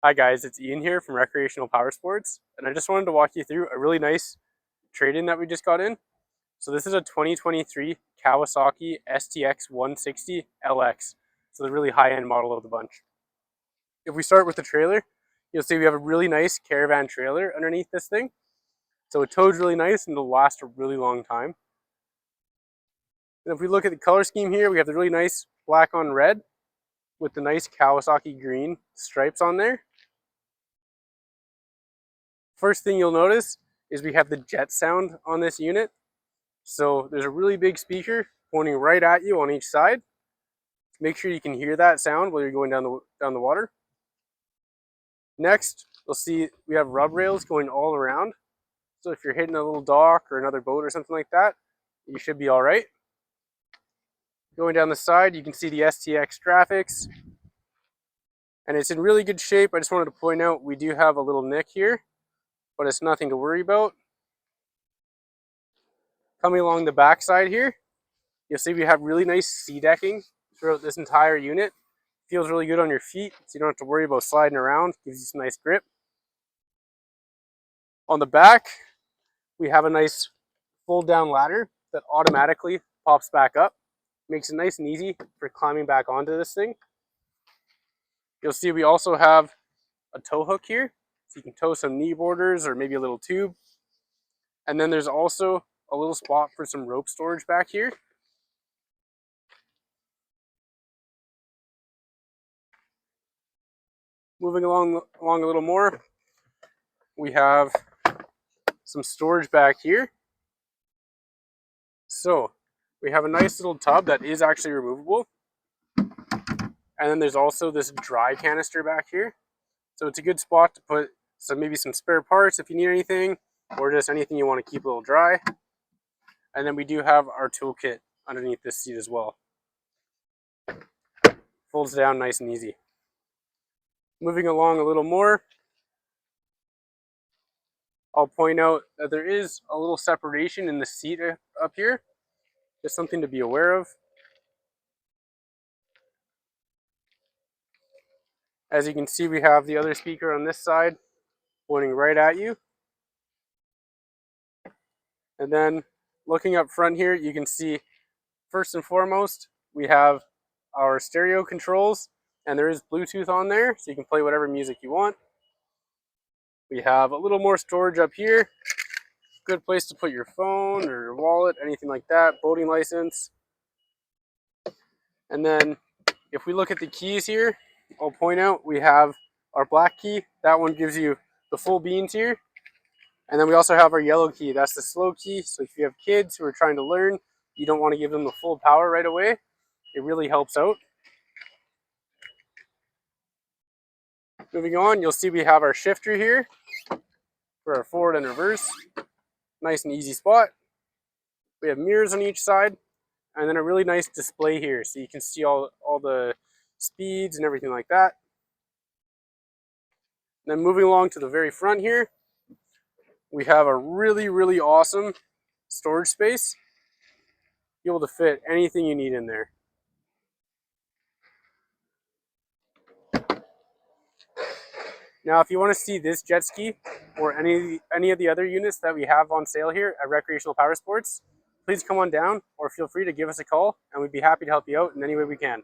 Hi guys, it's Ian here from Recreational Power Sports, and I just wanted to walk you through a really nice trade-in that we just got in. So this is a 2023 Kawasaki STX 160 LX, so the really high-end model of the bunch. If we start with the trailer, you'll see we have a really nice caravan trailer underneath this thing. So it tows really nice and it'll last a really long time. And if we look at the color scheme here, we have the really nice black on red with the nice Kawasaki green stripes on there. First thing you'll notice is we have the jet sound on this unit. So there's a really big speaker pointing right at you on each side. Make sure you can hear that sound while you're going down the water. Next, you'll see we have rub rails going all around. So if you're hitting a little dock or another boat or something like that, you should be all right. Going down the side, you can see the STX graphics. And it's in really good shape. I just wanted to point out we do have a little nick here, but it's nothing to worry about. Coming along the back side here, you'll see we have really nice sea decking throughout this entire unit. Feels really good on your feet, so you don't have to worry about sliding around. Gives you some nice grip. On the back, we have a nice fold down ladder that automatically pops back up. Makes it nice and easy for climbing back onto this thing. You'll see we also have a tow hook here, so you can tow some knee borders or maybe a little tube. And then there's also a little spot for some rope storage back here. Moving along a little more, we have some storage back here. So we have a nice little tub that is actually removable. And then there's also this dry canister back here. So it's a good spot to put maybe some spare parts if you need anything, or just anything you want to keep a little dry. And then we do have our toolkit underneath this seat as well. Folds down nice and easy. Moving along a little more, I'll point out that there is a little separation in the seat up here. Just something to be aware of. As you can see, we have the other speaker on this side pointing right at you. And then looking up front here, you can see first and foremost, we have our stereo controls, and there is Bluetooth on there, so you can play whatever music you want. We have a little more storage up here. Good place to put your phone or your wallet, anything like that, boating license. And then if we look at the keys here, I'll point out we have our black key. That one gives you the full beans here. And then we also have our yellow key. That's the slow key. So if you have kids who are trying to learn, you don't want to give them the full power right away. It really helps out. Moving on, you'll see we have our shifter here for our forward and reverse. Nice and easy spot. We have mirrors on each side, and then a really nice display here, so you can see all the speeds and everything like that. And then moving along to the very front here, we have a really awesome storage space. You'll be able to fit anything you need in there. Now, if you want to see this jet ski or any of the other units that we have on sale here at Recreational Power Sports, please come on down or feel free to give us a call, and we'd be happy to help you out in any way we can.